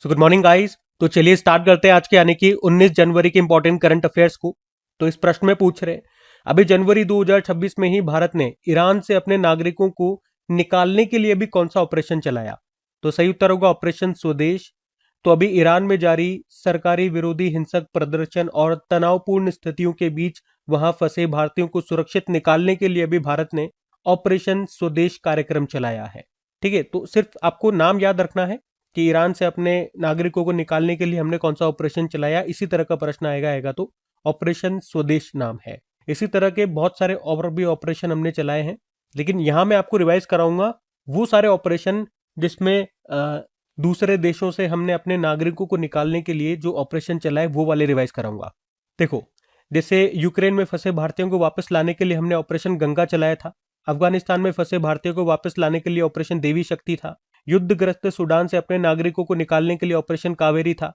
So good morning guys. तो चलिए start करते हैं आज के यानी कि 19 जनवरी के इंपॉर्टेंट करंट अफेयर्स को। तो इस प्रश्न में पूछ रहे हैं, अभी जनवरी 2026 में ही भारत ने ईरान से अपने नागरिकों को निकालने के लिए अभी कौन सा ऑपरेशन चलाया? तो सही उत्तर होगा ऑपरेशन स्वदेश। तो अभी ईरान में जारी सरकारी विरोधी हिंसक प्रदर्शन और तनावपूर्ण स्थितियों के बीच वहां फंसे भारतीयों को सुरक्षित निकालने के लिए अभी भारत ने ऑपरेशन स्वदेश कार्यक्रम चलाया है। ठीक है, तो सिर्फ आपको नाम याद रखना है कि ईरान से अपने नागरिकों को निकालने के लिए हमने कौन सा ऑपरेशन चलाया। इसी तरह का प्रश्न आएगा तो ऑपरेशन स्वदेश नाम है। इसी तरह के बहुत सारे और भी ऑपरेशन हमने चलाए हैं, लेकिन यहां मैं आपको रिवाइज कराऊंगा वो सारे ऑपरेशन जिसमें दूसरे देशों से हमने अपने नागरिकों को निकालने के लिए जो ऑपरेशन चलाए वो वाले रिवाइज कराऊंगा। देखो, जैसे यूक्रेन में फंसे भारतीयों को वापस लाने के लिए हमने ऑपरेशन गंगा चलाया था। अफगानिस्तान में फंसे भारतीयों को वापस लाने के लिए ऑपरेशन देवी शक्ति था। युद्धग्रस्त सूडान से अपने नागरिकों को निकालने के लिए ऑपरेशन कावेरी था।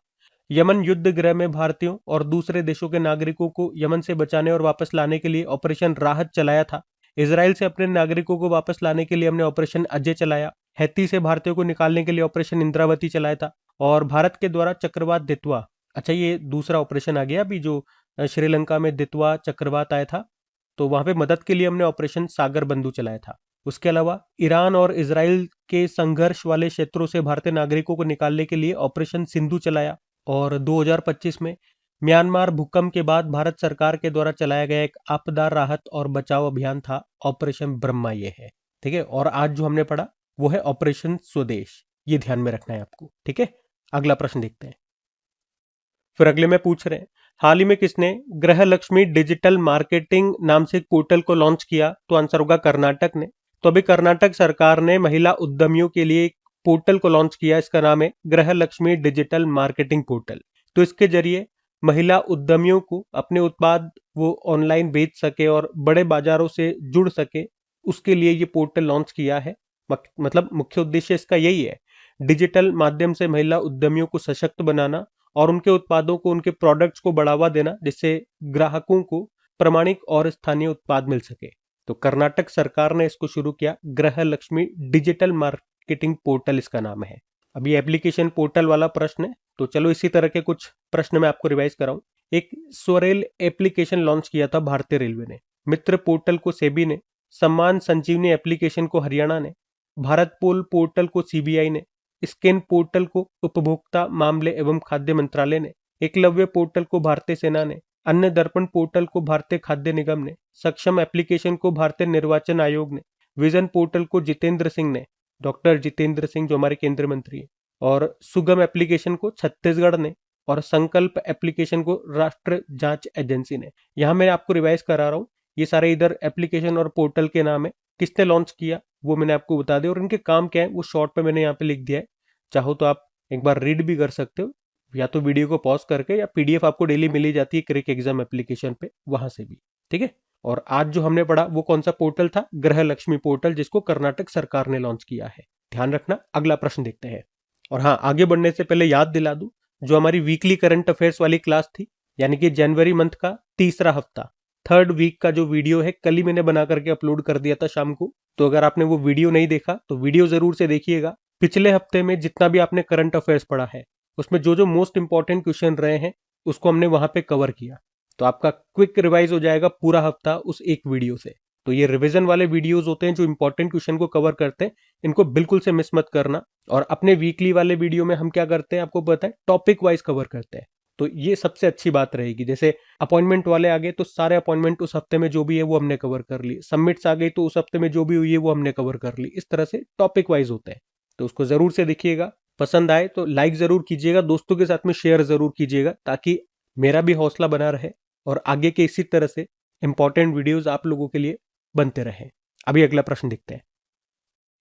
यमन युद्ध गृह में भारतीयों और दूसरे देशों के नागरिकों को यमन से बचाने और वापस लाने के लिए ऑपरेशन राहत चलाया था। इसराइल से अपने नागरिकों को वापस लाने के लिए हमने ऑपरेशन अजय चलाया। हैती से भारतीयों को निकालने के लिए ऑपरेशन इंद्रावती चलाया था। और भारत के द्वारा चक्रवात दितवा, अच्छा ये दूसरा ऑपरेशन आ गया अभी जो श्रीलंका में दितवा चक्रवात आया था, तो वहां पे मदद के लिए हमने ऑपरेशन सागर बंधु चलाया था। उसके अलावा ईरान और इसराइल के संघर्ष वाले क्षेत्रों से भारतीय नागरिकों को निकालने के लिए ऑपरेशन सिंधु चलाया। और 2025 में म्यांमार भूकंप के बाद भारत सरकार के द्वारा चलाया गया एक आपदा राहत और बचाव अभियान था ऑपरेशन ब्रह्मा, ये है। ठीक है, और आज जो हमने पढ़ा वो है ऑपरेशन स्वदेश, ये ध्यान में रखना है आपको। ठीक है, अगला प्रश्न देखते हैं। फिर अगले में पूछ रहे हैं, हाल ही में किसने गृह लक्ष्मी डिजिटल मार्केटिंग नाम से एक पोर्टल को लॉन्च किया? तो आंसर होगा कर्नाटक ने। तो अभी कर्नाटक सरकार ने महिला उद्यमियों के लिए एक पोर्टल को लॉन्च किया, इसका नाम है गृह लक्ष्मी डिजिटल मार्केटिंग पोर्टल। तो इसके जरिए महिला उद्यमियों को अपने उत्पाद वो ऑनलाइन बेच सके और बड़े बाजारों से जुड़ सके, उसके लिए ये पोर्टल लॉन्च किया है। मतलब मुख्य उद्देश्य इसका यही है, डिजिटल माध्यम से महिला उद्यमियों को सशक्त बनाना और उनके उत्पादों को, उनके प्रोडक्ट्स को बढ़ावा देना, जिससे ग्राहकों को प्रामाणिक और स्थानीय उत्पाद मिल सके। तो कर्नाटक सरकार ने इसको शुरू किया, गृह लक्ष्मी डिजिटल मार्केटिंग पोर्टल इसका नाम है। अभी एप्लीकेशन पोर्टल वाला प्रश्न है, तो चलो इसी तरह के कुछ प्रश्न मैं आपको रिवाइज कराऊं। एक स्वरेल एप्लीकेशन लॉन्च किया था भारतीय रेलवे ने, मित्र पोर्टल को सेबी ने, सम्मान संजीवनी एप्लीकेशन को हरियाणा ने, भारत पोल पोर्टल को सीबीआई ने, स्कैन पोर्टल को उपभोक्ता मामले एवं खाद्य मंत्रालय ने, एकलव्य पोर्टल को भारतीय सेना ने, अन्य दर्पण पोर्टल को भारतीय खाद्य निगम ने, सक्षम एप्लीकेशन को भारतीय निर्वाचन आयोग ने, विजन पोर्टल को जितेंद्र सिंह ने, डॉक्टर जितेंद्र सिंह जो हमारे केंद्रीय मंत्री है, और सुगम एप्लीकेशन को छत्तीसगढ़ ने, और संकल्प एप्लीकेशन को राष्ट्र जांच एजेंसी ने। यहां मैं आपको रिवाइज करा रहा हूं, ये सारे इधर एप्लीकेशन और पोर्टल के नाम है। किसने लॉन्च किया वो मैंने आपको बता दिया, और इनके काम क्या है वो शॉर्ट पे मैंने यहाँ पे लिख दिया है। चाहो तो आप एक बार रीड भी कर सकते हो, या तो वीडियो को पॉज करके, या पीडीएफ आपको डेली मिल ही जाती है क्रिक एग्जाम एप्लीकेशन पे, वहां से भी। ठीक है, और आज जो हमने पढ़ा वो कौन सा पोर्टल था? गृह लक्ष्मी पोर्टल, जिसको कर्नाटक सरकार ने लॉन्च किया है। ध्यान रखना। अगला प्रश्न देखते हैं। और हाँ, आगे बढ़ने से पहले याद दिला दूं, जो हमारी वीकली करंट अफेयर्स वाली क्लास थी, यानी कि जनवरी मंथ का तीसरा हफ्ता, थर्ड वीक का जो वीडियो है, कल ही मैंने बना करके अपलोड कर दिया था शाम को। तो अगर आपने वो वीडियो नहीं देखा तो वीडियो जरूर से देखिएगा। पिछले हफ्ते में जितना भी आपने करंट अफेयर्स पढ़ा है, उसमें जो जो मोस्ट इंपॉर्टेंट क्वेश्चन रहे हैं उसको हमने वहां पे कवर किया। तो आपका क्विक रिवाइज हो जाएगा पूरा हफ्ता उस एक वीडियो से। तो ये रिवीजन वाले वीडियोस होते हैं जो इंपॉर्टेंट क्वेश्चन को कवर करते हैं, इनको बिल्कुल से मिस मत करना। और अपने वीकली वाले वीडियो में हम क्या करते हैं आपको पता है, टॉपिक वाइज कवर करते हैं। तो ये सबसे अच्छी बात रहेगी। जैसे अपॉइंटमेंट वाले आ गए तो सारे अपॉइंटमेंट उस हफ्ते में जो भी है वो हमने कवर कर ली, सबमिट्स आ गई तो उस हफ्ते में जो भी हुई है वो हमने कवर कर ली। इस तरह से टॉपिक वाइज होते हैं, तो उसको जरूर से देखिएगा। पसंद आए तो लाइक जरूर कीजिएगा, दोस्तों के साथ में शेयर जरूर कीजिएगा, ताकि मेरा भी हौसला बना रहे और आगे के इसी तरह से इंपॉर्टेंट वीडियोज आप लोगों के लिए बनते रहें। अभी अगला प्रश्न देखते हैं।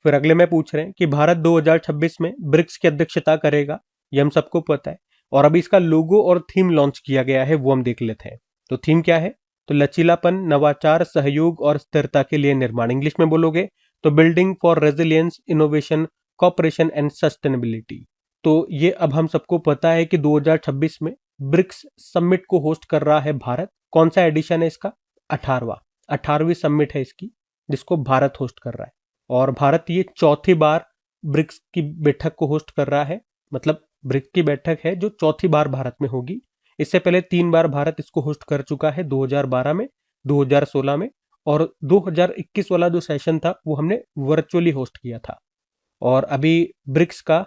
फिर अगले में पूछ रहे हैं कि भारत 2026 में ब्रिक्स की अध्यक्षता करेगा, ये हम सबको पता है। और अभी इसका लोगो और थीम लॉन्च किया गया है, वो हम देख लेते हैं। तो थीम क्या है? तो लचीलापन, नवाचार, सहयोग और स्थिरता के लिए निर्माण। इंग्लिश में बोलोगे तो building for resilience, innovation, cooperation and sustainability. तो ये अब हम सबको पता है कि 2026 में ब्रिक्स समिट को होस्ट कर रहा है भारत। कौन सा एडिशन है इसका? 18वीं समिट है इसकी, जिसको भारत होस्ट कर रहा है। और भारत ये चौथी बार ब्रिक्स की बैठक को होस्ट कर रहा है। मतलब ब्रिक्स की बैठक है जो चौथी बार भारत में होगी। इससे पहले 3 बार भारत इसको होस्ट कर चुका है, 2012 में, 2016 में, और 2021 वाला जो सेशन था वो हमने वर्चुअली होस्ट किया था। और अभी ब्रिक्स का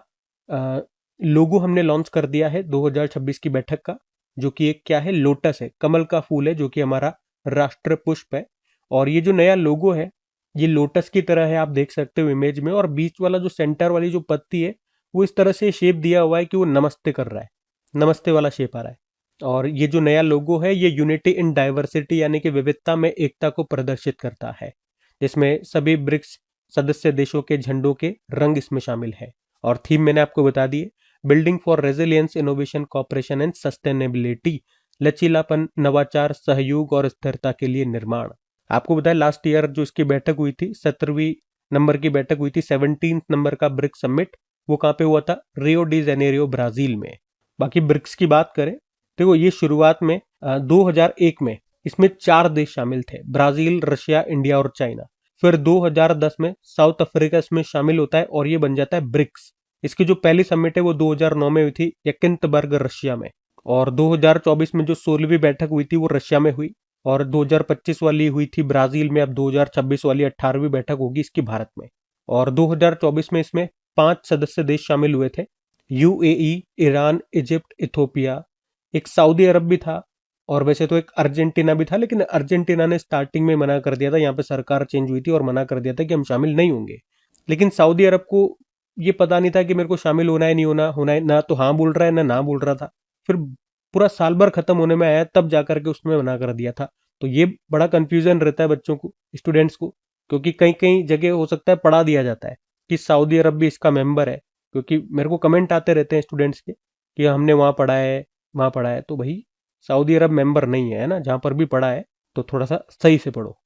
लोगो हमने लॉन्च कर दिया है 2026 की बैठक का, जो कि एक क्या है, लोटस है, कमल का फूल है, जो कि हमारा राष्ट्र पुष्प है। और ये जो नया लोगो है ये लोटस की तरह है, आप देख सकते हो इमेज में, और बीच वाला जो सेंटर वाली जो पत्ती है वो इस तरह से शेप दिया हुआ है कि वो नमस्ते कर रहा है, नमस्ते वाला शेप आ रहा है। और ये जो नया लोगो है ये यूनिटी इन डाइवर्सिटी यानी कि विविधता में एकता को प्रदर्शित करता है, जिसमें सभी ब्रिक्स सदस्य देशों के झंडों के रंग इसमें शामिल है। और थीम मैंने आपको बता दी है, building for resilience, innovation, cooperation and sustainability, लचीलापन, नवाचार, सहयोग और स्थिरता के लिए निर्माण। आपको बताया लास्ट ईयर जो इसकी बैठक हुई थी, 17वीं नंबर की बैठक हुई थी, 17 नंबर का ब्रिक्स समिट, वो कहाँ पे हुआ था, रियो डी जेनेरियो ब्राजील में। बाकी ब्रिक्स की बात करें, देखो ये शुरुआत में 2001 में इसमें 4 देश शामिल थे, ब्राजील, रशिया, इंडिया और चाइना। फिर 2010 में साउथ अफ्रीका इसमें शामिल होता है और ये बन जाता है ब्रिक्स। इसकी जो पहली समिट है वो 2009 में हुई थी यकिंतबर्ग रशिया में। और 2024 में जो 16वीं बैठक हुई थी वो रशिया में हुई, और 2025 वाली हुई थी ब्राजील में। अब 2026 वाली 18वीं बैठक होगी इसकी भारत में। और 2024 में इसमें 5 सदस्य देश शामिल हुए थे, यूएई, ईरान, इजिप्ट, इथोपिया, एक सऊदी अरब भी था, और वैसे तो एक अर्जेंटीना भी था, लेकिन अर्जेंटीना ने स्टार्टिंग में मना कर दिया था, यहाँ पे सरकार चेंज हुई थी और मना कर दिया था कि हम शामिल नहीं होंगे। लेकिन सऊदी अरब को ये पता नहीं था कि मेरे को शामिल होना है नहीं होना है, ना तो हाँ बोल रहा है ना बोल रहा था। फिर पूरा साल भर खत्म होने में आया तब जाकर के उसने मना कर दिया था। तो ये बड़ा कंफ्यूजन रहता है बच्चों को, स्टूडेंट्स को, क्योंकि कई कई जगह हो सकता है पढ़ा दिया जाता है कि सऊदी अरब भी इसका मेंबर है, क्योंकि मेरे को कमेंट आते रहते हैं स्टूडेंट्स के कि हमने वहाँ पढ़ा है वहाँ पढ़ा है। तो भाई सऊदी अरब मेंबर नहीं है ना, जहाँ पर भी पढ़ा है तो थोड़ा सा सही से पढ़ो।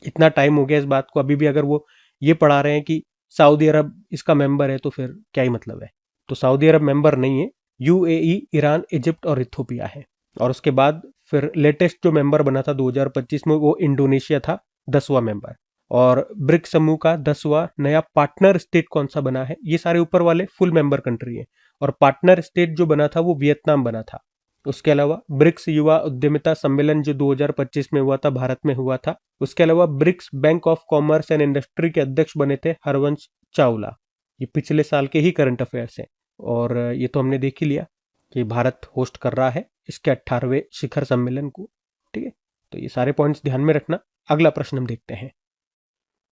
इतना टाइम हो गया इस बात को, अभी भी अगर वो ये पढ़ा रहे हैं कि सऊदी अरब इसका मेंबर है तो फिर क्या ही मतलब है। तो सऊदी अरब मेंबर नहीं है, यूएई, ईरान, इजिप्ट और इथोपिया है। और उसके बाद फिर लेटेस्ट जो मेंबर बना था 2025 में वो इंडोनेशिया था, 10वां मेंबर। और ब्रिक्स समूह का 10वां नया पार्टनर स्टेट कौन सा बना है, ये सारे ऊपर वाले फुल मेंबर कंट्री है, और पार्टनर स्टेट जो बना था वो वियतनाम बना था। उसके अलावा ब्रिक्स युवा उद्यमिता सम्मेलन जो 2025 में हुआ था, भारत में हुआ था। उसके अलावा BRICS bank of commerce and industry के अध्यक्ष बने थे हरवंश चावला, ये पिछले साल के ही करंट अफेयर्स है। और ये तो हमने देख ही लिया कि भारत होस्ट कर रहा है इसके 18वें शिखर सम्मेलन को, ठीक है। तो ये सारे पॉइंट्स ध्यान में रखना। अगला प्रश्न हम देखते हैं।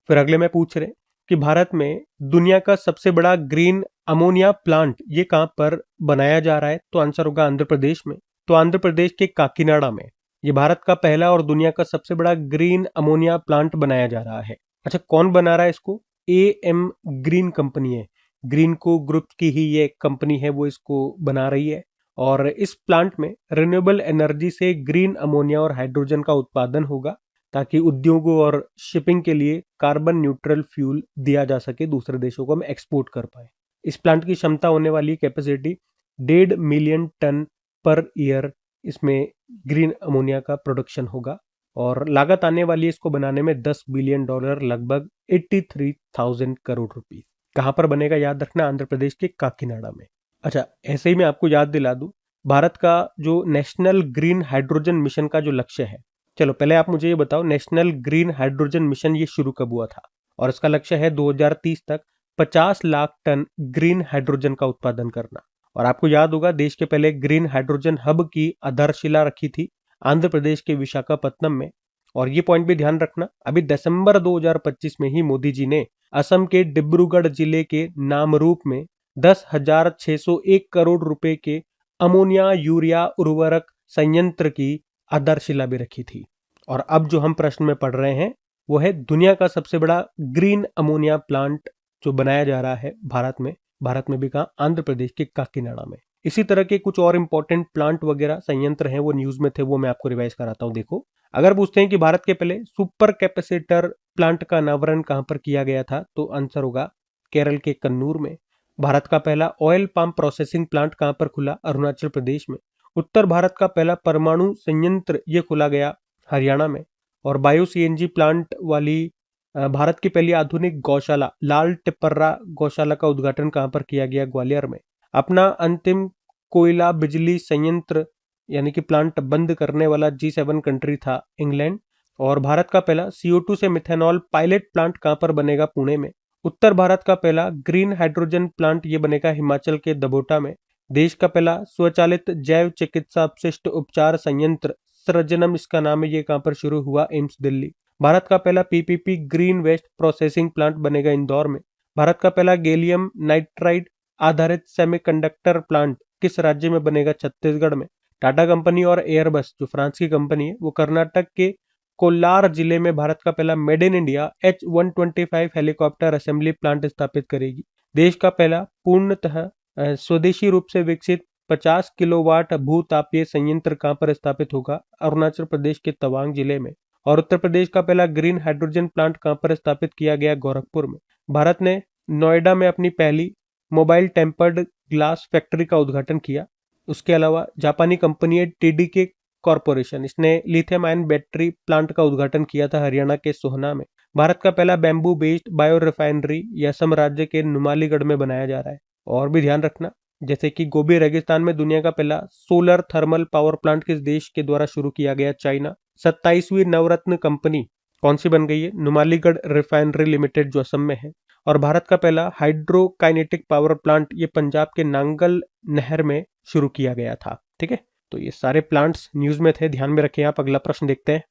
फिर अगले में पूछ रहे कि भारत में दुनिया का सबसे बड़ा ग्रीन अमोनिया प्लांट ये कहां पर बनाया जा रहा है, तो आंसर होगा आंध्र प्रदेश में। तो आंध्र प्रदेश के काकीनाडा में ये भारत का पहला और दुनिया का सबसे बड़ा ग्रीन अमोनिया प्लांट बनाया जा रहा है। अच्छा, कौन बना रहा है इसको, AM ग्रीन कंपनी है, ग्रीन को ग्रुप की ही ये कंपनी है, वो इसको बना रही है। और इस प्लांट में रिन्यूएबल एनर्जी से ग्रीन अमोनिया और हाइड्रोजन का उत्पादन होगा, ताकि उद्योगों और शिपिंग के लिए कार्बन न्यूट्रल फ्यूल दिया जा सके, दूसरे देशों को हम एक्सपोर्ट कर पाए। इस प्लांट की क्षमता होने वाली capacity 1.5 million ton per year इसमें ग्रीन अमोनिया का प्रोडक्शन होगा, और लागत आने वाली है इसको बनाने में $10 बिलियन, लगभग 83,000 करोड़ रुपीस। कहां पर बनेगा, याद रखना, आंध्र प्रदेश के काकीनाडा में। अच्छा, ऐसे ही मैं आपको याद दिला दूं, भारत का जो नेशनल ग्रीन हाइड्रोजन मिशन का जो लक्ष्य है, चलो पहले आप मुझे ये बताओ, नेशनल ग्रीन हाइड्रोजन मिशन ये शुरू कब हुआ था, और इसका लक्ष्य है 2030 तक 50 लाख टन ग्रीन हाइड्रोजन का उत्पादन करना। और आपको याद होगा देश के पहले ग्रीन हाइड्रोजन हब की आधारशिला रखी थी आंध्र प्रदेश के विशाखापत्तनम में। और ये पॉइंट भी ध्यान रखना, अभी दिसंबर 2025 में ही मोदी जी ने असम के डिब्रूगढ़ जिले के नामरूप में 10,601 करोड़ रुपए के अमोनिया यूरिया उर्वरक संयंत्र की आधारशिला भी रखी थी। और अब जो हम प्रश्न में पढ़ रहे हैं वो है दुनिया का सबसे बड़ा ग्रीन अमोनिया प्लांट जो बनाया जा रहा है भारत में भी कहा, आंध्र प्रदेश के काकीनाडा में। इसी तरह के कुछ और इंपॉर्टेंट प्लांट वगैरह संयंत्र हैं, वो न्यूज में थे, वो मैं आपको रिवाइज कराता हूं। देखो, अगर पूछते हैं कि भारत के पहले सुपर कैपेसिटर प्लांट का अनावरण कहां पर किया गया था, तो आंसर होगा केरल के कन्नूर में। भारत का पहला ऑयल पाम प्रोसेसिंग प्लांट कहां पर खुला, अरुणाचल प्रदेश में। उत्तर भारत का पहला परमाणु संयंत्र ये खुला गया हरियाणा में। और बायो CNG प्लांट वाली भारत की पहली आधुनिक गौशाला लाल टिपर्रा गौशाला का उद्घाटन कहां पर किया गया, ग्वालियर में। अपना अंतिम कोयला बिजली संयंत्र यानी कि प्लांट बंद करने वाला G7 कंट्री था इंग्लैंड। और भारत का पहला CO2 से मिथेनॉल पायलट प्लांट कहाँ पर बनेगा? पुणे में। उत्तर भारत का पहला ग्रीन हाइड्रोजन प्लांट ये बनेगा हिमाचल के दबोटा में। देश का पहला स्वचालित जैव चिकित्सा अपशिष्ट उपचार संयंत्र सृजनम इसका नाम है, ये कहाँ पर शुरू हुआ? एम्स दिल्ली। भारत का पहला PPP green waste processing plant बनेगा इंदौर में। भारत का पहला गैलियम नाइट्राइड आधारित सेमीकंडक्टर प्लांट किस राज्य में बनेगा? छत्तीसगढ़ में। टाटा कंपनी और एयरबस जो फ्रांस की कंपनी है वो कर्नाटक के कोलार जिले में भारत का पहला made in India H125 helicopter assembly plant स्थापित करेगी। देश का पहला पूर्णतः स्वदेशी रूप से विकसित 50 किलोवाट भूतापीय संयंत्र कहाँ पर स्थापित होगा? अरुणाचल प्रदेश के तवांग जिले में। और उत्तर प्रदेश का पहला ग्रीन हाइड्रोजन प्लांट कहाँ पर स्थापित किया गया? गोरखपुर में। भारत ने नोएडा में अपनी पहली मोबाइल टेम्पर्ड ग्लास फैक्ट्री का उद्घाटन किया। उसके अलावा जापानी कंपनी है TDK कॉरपोरेशन, इसने लिथियम आयन बैटरी प्लांट का उद्घाटन किया था हरियाणा के सोहना में। भारत का पहला बैम्बू बेस्ड बायो रिफाइनरी ये असम राज्य के नुमालीगढ़ में बनाया जा रहा है। और भी ध्यान रखना, जैसे कि गोबी रेगिस्तान में दुनिया का पहला सोलर थर्मल पावर प्लांट किस देश के द्वारा शुरू किया गया? चाइना। 27वीं नवरत्न कंपनी कौन सी बन गई है? नुमालीगढ़ रिफाइनरी लिमिटेड जो असम में है। और भारत का पहला हाइड्रोकाइनेटिक पावर प्लांट ये पंजाब के नांगल नहर में शुरू किया गया था। ठीक है, तो ये सारे प्लांट्स न्यूज में थे, ध्यान में रखें आप। अगला प्रश्न देखते हैं।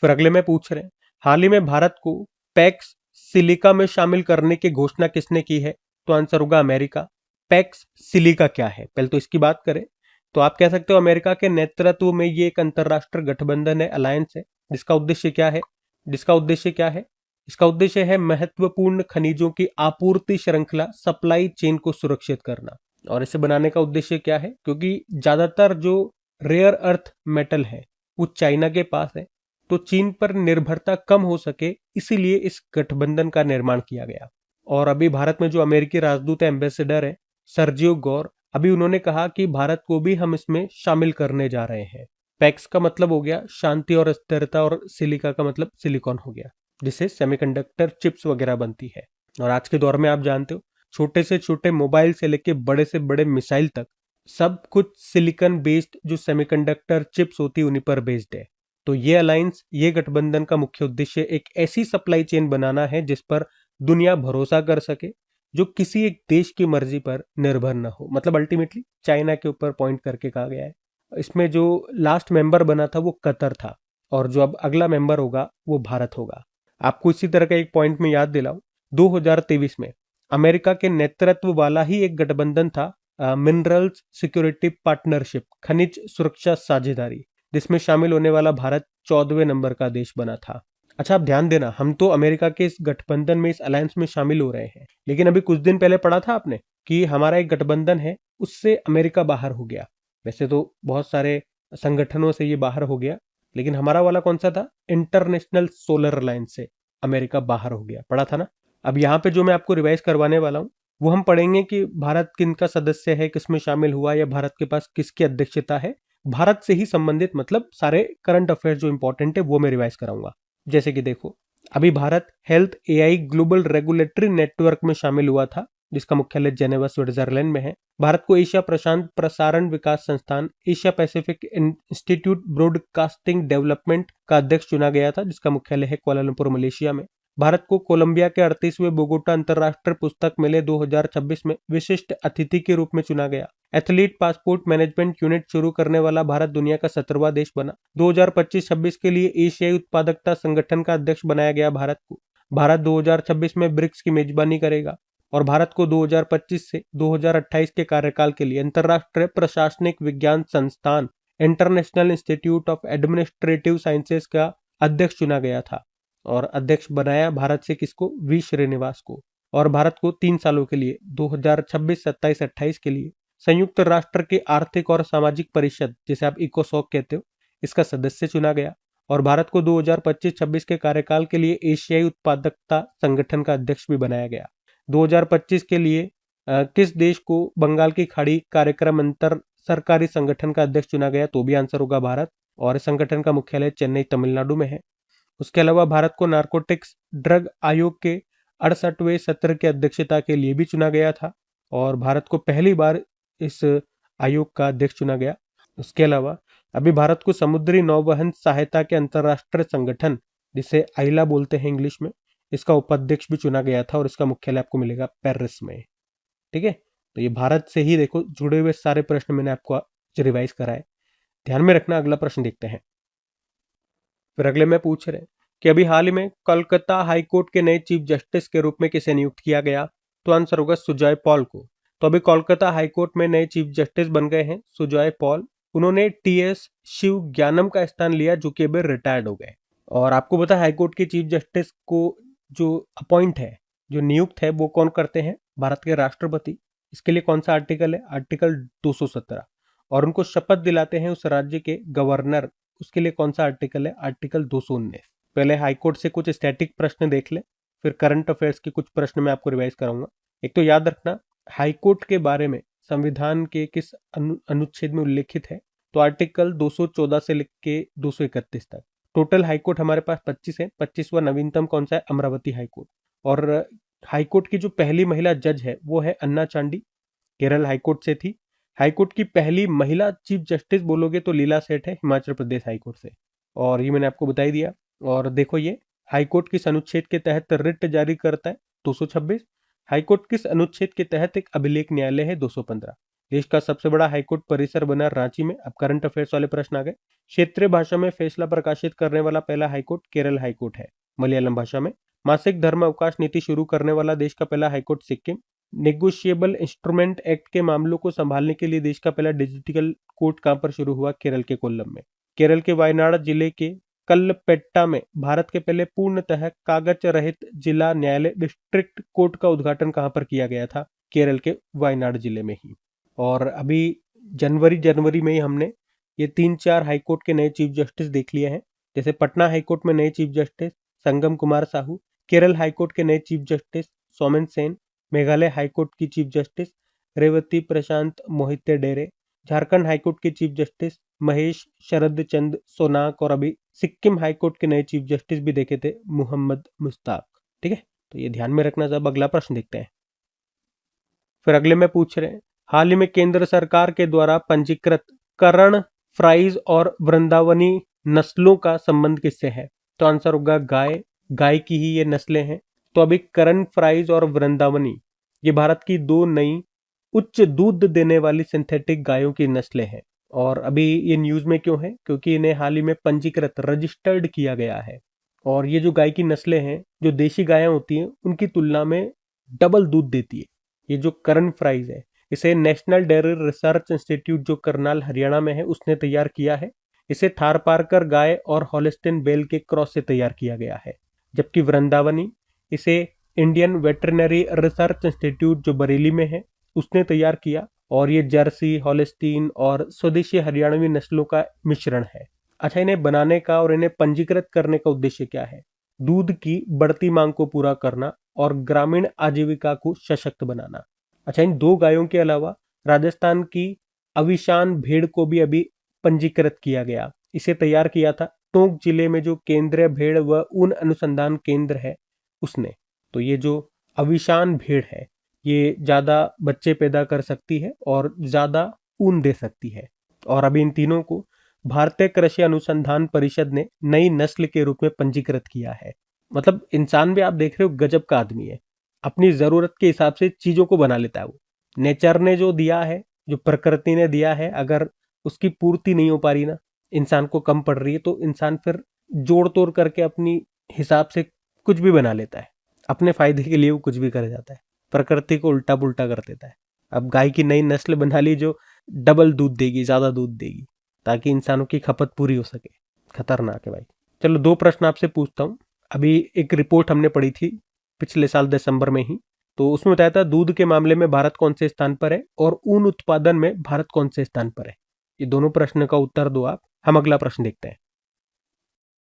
फिर अगले में पूछ रहे हैं, हाल ही में भारत को पैक्स सिलिका में शामिल करने की घोषणा किसने की है? तो आंसर होगा अमेरिका। पैक्स सिलिका क्या है? पहले तो इसकी बात करें तो आप कह सकते हो अमेरिका के नेतृत्व में ये एक अंतरराष्ट्रीय गठबंधन है, अलायंस है, जिसका उद्देश्य क्या है? इसका उद्देश्य है महत्वपूर्ण खनिजों की आपूर्ति श्रृंखला सप्लाई चेन को सुरक्षित करना। और इसे बनाने का उद्देश्य क्या है? क्योंकि ज्यादातर जो रेयर अर्थ मेटल है वो चाइना के पास है, तो चीन पर निर्भरता कम हो सके, इसीलिए इस गठबंधन का निर्माण किया गया। और अभी भारत में जो अमेरिकी राजदूत एम्बेसडर है सर्जियो गौर, अभी उन्होंने कहा कि भारत को भी हम इसमें शामिल करने जा रहे हैं। पैक्स का मतलब हो गया शांति और स्थिरता, और सिलिका का मतलब सिलिकॉन हो गया, जिससे सेमीकंडक्टर चिप्स वगैरह बनती है। और आज के दौर में आप जानते हो छोटे से छोटे मोबाइल से लेके बड़े से बड़े मिसाइल तक सब कुछ सिलिकॉन बेस्ड जो सेमीकंडक्टर चिप्स होती है उन्हीं पर बेस्ड है। तो ये अलायंस, ये गठबंधन का मुख्य उद्देश्य एक ऐसी सप्लाई चेन बनाना है जिस पर दुनिया भरोसा कर सके, जो किसी एक देश की मर्जी पर निर्भर न हो। मतलब अल्टीमेटली चाइना के ऊपर पॉइंट करके कहा गया है। इसमें जो लास्ट मेंबर बना था वो कतर था, और जो अब अगला मेंबर होगा वो भारत होगा। आपको इसी तरह का एक पॉइंट में याद दिलाऊं, 2023 में अमेरिका के नेतृत्व वाला ही एक गठबंधन था, मिनरल्स सिक्योरिटी पार्टनरशिप, खनिज सुरक्षा साझेदारी, जिसमें शामिल होने वाला भारत 14वें नंबर का देश बना था। अच्छा, आप ध्यान देना, हम तो अमेरिका के इस गठबंधन में, इस अलायंस में शामिल हो रहे हैं, लेकिन अभी कुछ दिन पहले पढ़ा था आपने कि हमारा एक गठबंधन है उससे अमेरिका बाहर हो गया। वैसे तो बहुत सारे संगठनों से ये बाहर हो गया, लेकिन हमारा वाला कौन सा था? इंटरनेशनल सोलर अलायंस से अमेरिका बाहर हो गया, पढ़ा था ना। अब यहाँ पे जो मैं आपको रिवाइज करवाने वाला हूँ वो हम पढ़ेंगे कि भारत किन का सदस्य है, किसमें शामिल हुआ, या भारत के पास किसकी अध्यक्षता है। भारत से ही संबंधित मतलब सारे करंट अफेयर्स जो इंपॉर्टेंट है वो मैं रिवाइज कराऊंगा। जैसे कि देखो, अभी Bharat health AI global regulatory network में शामिल हुआ था, जिसका मुख्यालय जेनेवा स्विट्जरलैंड में है। भारत को एशिया प्रशांत प्रसारण विकास संस्थान, Asia Pacific institute broadcasting development का अध्यक्ष चुना गया था, जिसका मुख्यालय है कुआलालंपुर मलेशिया में। भारत को कोलंबिया के 38वें बोगोटा अंतर्राष्ट्रीय पुस्तक मेले 2026 में विशिष्ट अतिथि के रूप में चुना गया। एथलीट पासपोर्ट मैनेजमेंट यूनिट शुरू करने वाला भारत दुनिया का 17वां देश बना। 2025-26 के लिए एशियाई उत्पादकता संगठन का अध्यक्ष बनाया गया भारत को। भारत 2026 में ब्रिक्स की मेजबानी करेगा, और भारत को 2025 से 2028 के कार्यकाल के लिए अंतर्राष्ट्रीय प्रशासनिक विज्ञान संस्थान international institute of administrative sciences का अध्यक्ष चुना गया था। और अध्यक्ष बनाया भारत से किसको? वी श्रीनिवास को। और भारत को 3 सालों के लिए 2026, 27, 28 के लिए संयुक्त राष्ट्र के आर्थिक और सामाजिक परिषद, जिसे आप इकोसॉक कहते हो, इसका सदस्य चुना गया। और भारत को 2025-26 के कार्यकाल के लिए एशियाई उत्पादकता संगठन का अध्यक्ष भी बनाया गया। 2025 के लिए किस देश को बंगाल की खाड़ी कार्यक्रम अंतर सरकारी संगठन का अध्यक्ष चुना गया? तो भी आंसर होगा भारत। और इस संगठन का मुख्यालय चेन्नई तमिलनाडु में है। उसके अलावा भारत को नारकोटिक्स ड्रग आयोग के 68वें सत्र की अध्यक्षता के लिए भी चुना गया था। और भारत को पहली बार इस आयोग का अध्यक्ष चुना गया। उसके अलावा अभी भारत को समुद्री नौवहन सहायता के अंतरराष्ट्रीय संगठन, जिसे आइला बोलते हैं इंग्लिश में, इसका उपाध्यक्ष भी चुना गया था और इसका मुख्यालय आपको मिलेगा पेरिस में। ठीक है, तो ये भारत से ही देखो जुड़े हुए सारे प्रश्न मैंने आपको रिवाइज कराए, ध्यान में रखना। अगला प्रश्न देखते हैं। फिर अगले में पूछ रहे हैं कि अभी हाल ही में कोलकाता हाईकोर्ट के नए चीफ जस्टिस के रूप में किसे नियुक्त किया गया? तो आंसर होगा सुजॉय पॉल को। तो अभी कोलकाता हाईकोर्ट में नए चीफ जस्टिस बन गए हैं सुजॉय पॉल। उन्होंने टीएस शिव ज्ञानम का स्थान लिया, जो कि अभी रिटायर्ड हो गए। और आपको पता है हाईकोर्ट के चीफ जस्टिस को जो अपॉइंट है, जो नियुक्त है, वो कौन करते हैं? भारत के राष्ट्रपति। इसके लिए कौन सा आर्टिकल है? आर्टिकल 217। और उनको शपथ दिलाते हैं उस राज्य के गवर्नर, उसके लिए कौन सा आर्टिकल है? आर्टिकल 219। पहले हाईकोर्ट से कुछ स्टैटिक प्रश्न देख ले, फिर करंट अफेयर्स के कुछ प्रश्न मैं आपको रिवाइज कराऊंगा। एक तो याद रखना, हाईकोर्ट के बारे में संविधान के किस अनुच्छेद में उल्लेखित है? तो आर्टिकल 214 से लेकर के 231 तक। टोटल हाईकोर्ट हमारे पास 25 है। 25वां नवीनतम कौन सा है? अमरावती हाईकोर्ट। और हाईकोर्ट की जो पहली महिला जज है वो है अन्ना चांडी, केरल हाईकोर्ट से थी। हाईकोर्ट की पहली महिला चीफ जस्टिस बोलोगे तो लीला सेठ है, हिमाचल प्रदेश हाईकोर्ट से। और ये मैंने आपको बता ही दिया। और देखो, ये हाईकोर्ट किस अनुच्छेद के तहत रिट जारी करता है? 226। हाईकोर्ट किस अनुच्छेद के तहत एक अभिलेख न्यायालय है? 215। देश का सबसे बड़ा हाईकोर्ट परिसर बना रांची में। अब करंट अफेयर्स वाले प्रश्न आ गए। क्षेत्रीय भाषा में फैसला प्रकाशित करने वाला पहला हाईकोर्ट केरल हाईकोर्ट है, मलयालम भाषा में। मासिक धर्म अवकाश नीति शुरू करने वाला देश का पहला high court Sikkim. Negotiable instrument act के मामलों को संभालने के लिए देश का पहला डिजिटल कोर्ट कहां पर शुरू हुआ? केरल के कोल्लम में। केरल के वायनाड जिले के कल्लपेट्टा में भारत के पहले पूर्णतः कागज रहित जिला न्यायालय डिस्ट्रिक्ट कोर्ट का उद्घाटन कहां पर किया गया था? केरल के वायनाड जिले में ही। और अभी जनवरी में ही हमने ये 3-4 हाईकोर्ट के नए चीफ जस्टिस देख लिए हैं। जैसे पटना हाईकोर्ट में नए चीफ जस्टिस संगम कुमार साहू, केरल हाईकोर्ट के नए chief justice Somen Sen, Meghalaya high court की चीफ जस्टिस रेवती प्रशांत मोहिते डेरे, झारखंड हाईकोर्ट के चीफ जस्टिस महेश शरद चंद सोनाक, और अभी सिक्किम हाईकोर्ट के नए चीफ जस्टिस भी देखे थे मोहम्मद मुश्ताक। ठीक है, तो ये ध्यान में रखना। जब अगला प्रश्न देखते हैं। फिर अगले में पूछ रहे हैं, हाल ही में केंद्र सरकार के द्वारा पंजीकृत करण फ्राइज और वृंदावनी नस्लों का संबंध किससे है? तो आंसर होगा गाय की ही ये नस्लें हैं। तो अभी करण फ्राइज और वृंदावनी, ये भारत की 2 नई उच्च दूध देने वाली सिंथेटिक गायों की नस्लें हैं। और अभी ये न्यूज में क्यों है? क्योंकि इन्हें हाल ही में पंजीकृत, रजिस्टर्ड किया गया है। और ये जो गाय की नस्लें हैं, जो देशी गायें होती हैं, उनकी तुलना में डबल दूध देती है। ये जो करण फ्राइज है, इसे नेशनल डेयरी रिसर्च इंस्टीट्यूट जो करनाल हरियाणा में है, उसने तैयार किया है। इसे थारपारकर गाय और हॉलिस्टीन बेल के क्रॉस से तैयार किया गया है। जबकि वृंदावनी, इसे इंडियन वेटरनरी रिसर्च इंस्टीट्यूट जो बरेली में है, उसने तैयार किया। और ये जर्सी, हॉलिस्टीन और स्वदेशी हरियाणवी नस्लों का मिश्रण है। अच्छा, इन्हें बनाने का और इन्हें पंजीकृत करने का उद्देश्य क्या है? दूध की बढ़ती मांग को पूरा करना और ग्रामीण आजीविका को सशक्त बनाना। अच्छा, इन 2 गायों के अलावा राजस्थान की अविशान भेड़ को भी अभी पंजीकृत किया गया। इसे तैयार किया था टोंक जिले में जो केंद्रीय भेड़ व ऊन अनुसंधान केंद्र है, उसने। तो ये जो अविशान भेड़ है, ये ज्यादा बच्चे पैदा कर सकती है और ज्यादा ऊन दे सकती है। और अभी इन तीनों को भारतीय कृषि अनुसंधान परिषद ने नई नस्ल के रूप में पंजीकृत किया है। मतलब इंसान भी आप देख रहे हो गजब का आदमी है, अपनी जरूरत के हिसाब से चीजों को बना लेता है। वो नेचर ने जो दिया है, जो प्रकृति ने दिया है, अगर उसकी पूर्ति नहीं हो पा रही ना, इंसान को कम पड़ रही है, तो इंसान फिर जोड़ तोड़ करके अपनी हिसाब से कुछ भी बना लेता है। अपने फायदे के लिए वो कुछ भी कर जाता है, प्रकृति को उल्टा पुल्टा कर देता है। अब गाय की नई नस्ल बना ली जो डबल दूध देगी, ज्यादा दूध देगी, ताकि इंसानों की खपत पूरी हो सके। खतरनाक है भाई। चलो 2 प्रश्न आपसे पूछता हूँ। अभी एक रिपोर्ट हमने पढ़ी थी पिछले साल दिसंबर में ही, तो उसमें बताया था दूध के मामले में भारत कौन से स्थान पर है और ऊन उत्पादन में भारत कौन से स्थान पर है। ये दोनों प्रश्न का उत्तर दो आप। हम अगला प्रश्न देखते हैं।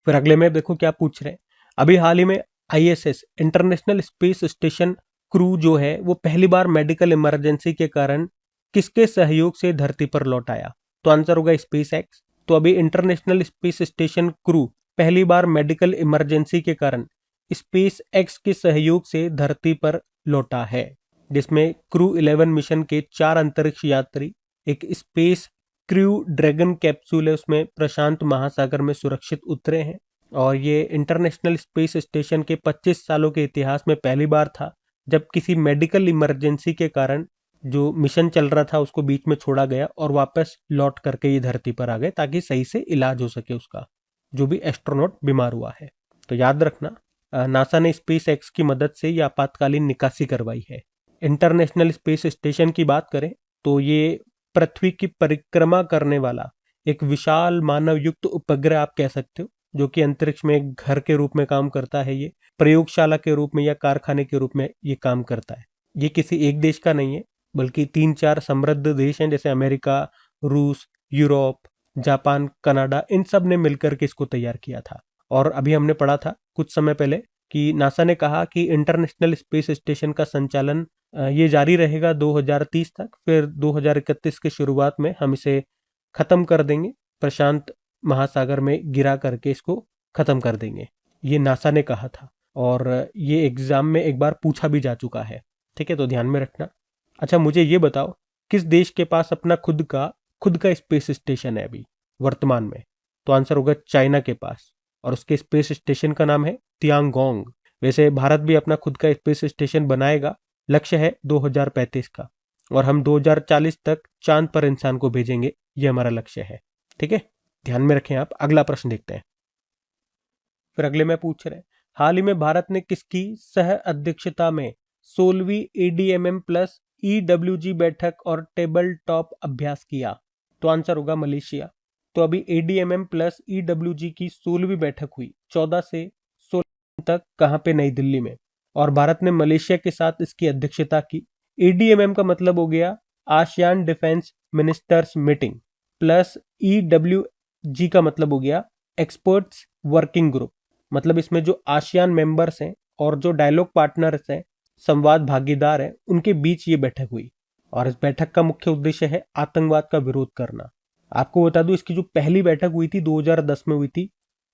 फिर अगले में देखो क्या पूछ रहे हैं। अभी हाल ही में ISS international space station crew जो है वो पहली बार मेडिकल इमरजेंसी के कारण किसके सहयोग से धरती पर लौट आया? तो आंसर होगा स्पेस एक्स। तो अभी इंटरनेशनल स्पेस स्टेशन क्रू पहली बार मेडिकल इमरजेंसी के कारण स्पेस एक्स के सहयोग से धरती पर लौटा है। जिसमें क्रू 11 मिशन के 4 अंतरिक्ष यात्री, एक स्पेस क्रू ड्रैगन कैप्सूल है, उसमें प्रशांत महासागर में सुरक्षित उतरे हैं। और ये इंटरनेशनल स्पेस स्टेशन के 25 सालों के इतिहास में पहली बार था जब किसी मेडिकल इमरजेंसी के कारण जो मिशन चल रहा था उसको बीच में छोड़ा गया और वापस लौट करके ये धरती पर आ गए ताकि सही से इलाज हो सके उसका, जो भी एस्ट्रोनॉट बीमार हुआ है। तो याद रखना, नासा ने स्पेस एक्स की मदद से ये आपातकालीन निकासी करवाई है। इंटरनेशनल स्पेस स्टेशन की बात करें तो ये पृथ्वी की परिक्रमा करने वाला एक विशाल मानव युक्त उपग्रह आप कह सकते हो, जो कि अंतरिक्ष में एक घर के रूप में काम करता है। ये प्रयोगशाला के रूप में या कारखाने के रूप में ये काम करता है। ये किसी एक देश का नहीं है, बल्कि 3-4 समृद्ध देश हैं जैसे अमेरिका, रूस, यूरोप, जापान, कनाडा, इन सब ने मिलकर के इसको तैयार किया था। और अभी हमने पढ़ा था कुछ समय पहले कि नासा ने कहा कि इंटरनेशनल स्पेस स्टेशन का संचालन ये जारी रहेगा 2030 तक, फिर 2031 की शुरुआत में हम इसे खत्म कर देंगे, प्रशांत महासागर में गिरा करके इसको खत्म कर देंगे। ये नासा ने कहा था और ये एग्जाम में एक बार पूछा भी जा चुका है। ठीक है, तो ध्यान में रखना। अच्छा, मुझे ये बताओ किस देश के पास अपना खुद का स्पेस स्टेशन है अभी वर्तमान में? तो आंसर होगा चाइना के पास, और उसके स्पेस स्टेशन का नाम है तियांगोंग। वैसे भारत भी अपना खुद का स्पेस स्टेशन बनाएगा, लक्ष्य है 2035 का, और हम 2040 तक चांद पर इंसान को भेजेंगे, ये हमारा लक्ष्य है। ठीक है, ध्यान में रखें आप। अगला प्रश्न देखते हैं। फिर अगले में पूछ रहे हैं, हाल ही में भारत ने किसकी सह अध्यक्षता में 16वीं ADMM प्लस EWG बैठक और टेबल टॉप अभ्यास किया? तो आंसर होगा मलेशिया। तो अभी ADMM प्लस EWG की 16वीं बैठक हुई 14 से 16 तक, कहाँ पे? नई दिल्ली में। और भारत ने मलेशिया के साथ इसकी अध्यक्षता की। ADMM का मतलब हो गया ASEAN defence ministers meeting, plus EWG का मतलब हो गया एक्सपर्ट्स वर्किंग ग्रुप। मतलब इसमें जो आसियान मेंबर्स हैं और जो डायलॉग पार्टनर्स हैं, संवाद भागीदार हैं, उनके बीच ये बैठक हुई। और इस बैठक का मुख्य उद्देश्य है आतंकवाद का विरोध करना। आपको बता दूं, इसकी जो पहली बैठक हुई थी 2010 में हुई थी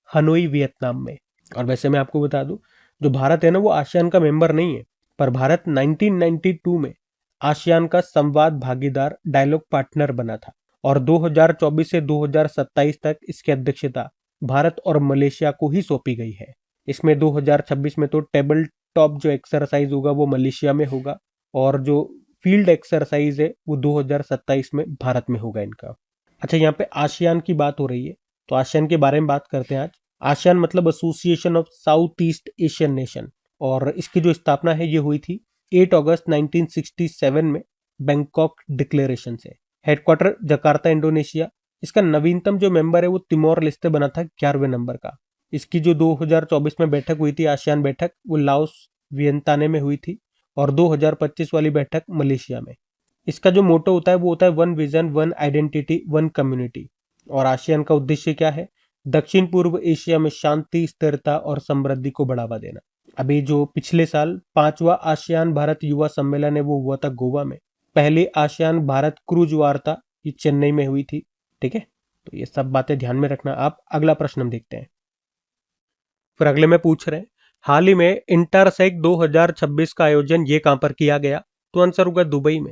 हनोई, वियतनाम में। और वैसे मैं आपको बता दूं, जो भारत है ना, वो आसियान का मेंबर नहीं है, पर भारत 1992 में आसियान का संवाद भागीदार डायलॉग पार्टनर बना था। और 2024 से 2027 तक इसकी अध्यक्षता भारत और मलेशिया को ही सौंपी गई है। इसमें 2026 में तो टेबल टॉप जो एक्सरसाइज होगा वो मलेशिया में होगा, और जो फील्ड एक्सरसाइज है वो 2027 में भारत में होगा इनका। अच्छा, यहाँ पे आसियान की बात हो रही है, तो आसियान के बारे में बात करते हैं आज। आसियान मतलब association of south east Asian nation, और इसकी जो स्थापना है ये हुई थी 8 अगस्त 1967 में बैंकॉक डिक्लेरेशन से। Headquarter Jakarta, Indonesia. इसका नवीनतम जो मेंबर है वो तिमोर लेस्ते बना था 11वें नंबर का। इसकी जो 2024 में बैठक हुई थी, आसियान बैठक, वो लाओस वियंताने में हुई थी। और 2025 वाली बैठक मलेशिया में। इसका जो मोटो होता है वो होता है one vision, one identity, one community. और आसियान का उद्देश्य क्या है? दक्षिण पूर्व एशिया में शांति, स्थिरता और समृद्धि को बढ़ावा देना। अभी जो पिछले साल 5वां आसियान भारत युवा सम्मेलन है वो हुआ था गोवा में। पहली आसियान भारत क्रूज वार्ता ये चेन्नई में हुई थी। ठीक है, तो ये सब बातें ध्यान में रखना आप। अगला प्रश्न हम देखते हैं। फिर अगले में पूछ रहे हैं, हाल ही में इंटरसेक 2026 का आयोजन ये कहां पर किया गया? तो आंसर होगा दुबई में।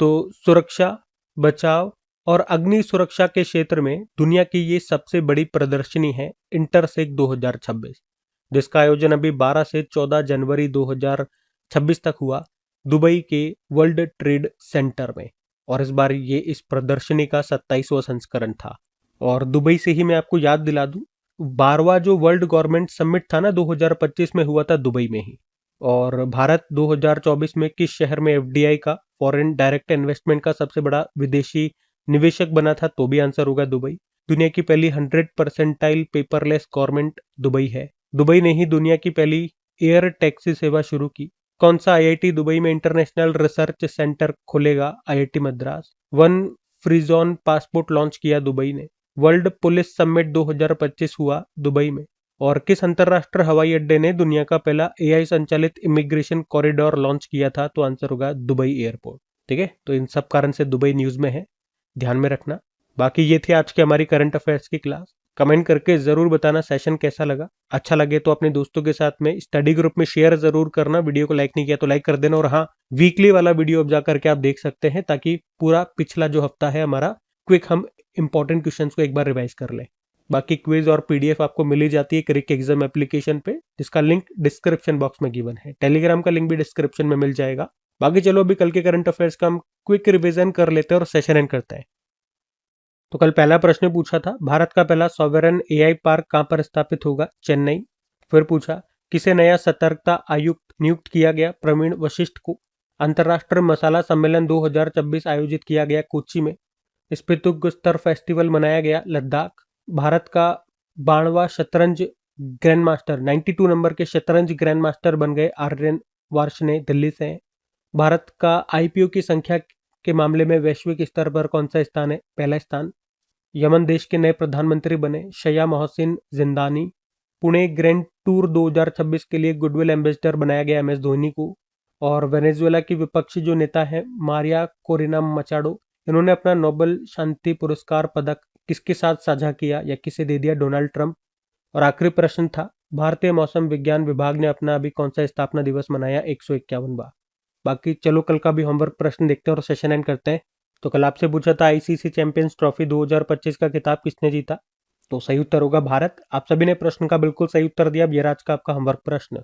तो सुरक्षा, बचाव और अग्नि सुरक्षा के क्षेत्र में दुनिया की ये सबसे बड़ी प्रदर्शनी है इंटरसेक 2026, जिसका आयोजन अभी 12 से 14 जनवरी 2026 तक हुआ दुबई के वर्ल्ड ट्रेड सेंटर में। और इस बार ये इस प्रदर्शनी का 27वां संस्करण था। और दुबई से ही मैं आपको याद दिला दूं, 12वां जो वर्ल्ड गवर्नमेंट समिट था ना 2025 में, हुआ था दुबई में ही। और भारत 2024 में किस शहर में FDI का, फॉरेन डायरेक्ट इन्वेस्टमेंट का सबसे बड़ा विदेशी निवेशक बना था? तो भी आंसर होगा दुबई। दुनिया की पहली 100% पेपरलेस गवर्नमेंट दुबई है। दुबई ने ही दुनिया की पहली एयर टैक्सी सेवा शुरू की। कौन सा IIT दुबई में इंटरनेशनल रिसर्च सेंटर खोलेगा? IIT Madras. One free zone passport launch किया दुबई ने। वर्ल्ड पुलिस समिट 2025 हुआ दुबई में। और किस अंतरराष्ट्रीय हवाई अड्डे ने दुनिया का पहला AI संचालित इमिग्रेशन कॉरिडोर लॉन्च किया था? तो आंसर होगा दुबई एयरपोर्ट। ठीक है, तो इन सब कारण से दुबई न्यूज में है, ध्यान में रखना। बाकी ये थी आज की हमारी करंट अफेयर्स की क्लास। कमेंट करके जरूर बताना सेशन कैसा लगा। अच्छा लगे तो अपने दोस्तों के साथ में स्टडी ग्रुप में शेयर जरूर करना। वीडियो को लाइक नहीं किया तो लाइक कर देना। और हाँ, वीकली वाला वीडियो अब जा करके आप देख सकते हैं, ताकि पूरा पिछला जो हफ्ता है हमारा क्विक हम इंपॉर्टेंट क्वेश्चन को एक बार रिवाइज कर लें। बाकी क्विज और पीडीएफ आपको मिल ही जाती है क्रिक एग्जाम एप्लीकेशन पे, जिसका लिंक डिस्क्रिप्शन बॉक्स में गिवन है। टेलीग्राम का लिंक भी डिस्क्रिप्शन में मिल जाएगा। बाकी चलो अभी कल के करंट अफेयर्स का हम क्विक रिवीजन कर लेते हैं और सेशन एंड करते हैं। तो कल पहला प्रश्न पूछा था, भारत का पहला सॉवरेन एआई पार्क कहां पर स्थापित होगा? चेन्नई। फिर पूछा, किसे नया सतर्कता आयुक्त नियुक्त किया गया? प्रवीण वशिष्ठ को। अंतर्राष्ट्रीय मसाला सम्मेलन 2026 आयोजित किया गया कोच्चि में। स्पितुक स्तर फेस्टिवल मनाया गया लद्दाख। भारत का 92वां शतरंज ग्रैंड मास्टर 92 नंबर के शतरंज ग्रैंड मास्टर बन गए आर्यन वार्ष्णे, दिल्ली से हैं। भारत का आईपीओ की संख्या के मामले में वैश्विक स्तर पर कौन सा स्थान है? पहला स्थान। यमन देश के नए प्रधानमंत्री बने शया मोहसिन जिंदानी। पुणे ग्रैंड टूर 2026 के लिए गुडविल एम्बेसडर बनाया गया एमएस धोनी को। और वेनेजुएला की विपक्षी जो नेता है मारिया कोरिना मचाडो, इन्होंने अपना नोबेल शांति पुरस्कार पदक किसके साथ साझा किया या किसे दे दिया? Donald Trump. और आखिरी प्रश्न था, भारतीय मौसम विज्ञान विभाग ने अपना अभी कौन सा स्थापना दिवस मनाया? 151वां। बाकी चलो कल का भी होमवर्क प्रश्न देखते हैं और सेशन एंड करते हैं। तो कल आपसे पूछा था आईसीसी चैंपियंस ट्रॉफी 2025 का खिताब किसने जीता? तो सही उत्तर होगा भारत। आप सभी ने प्रश्न का बिल्कुल सही उत्तर दिया। अब ये आज का आपका होमवर्क प्रश्न।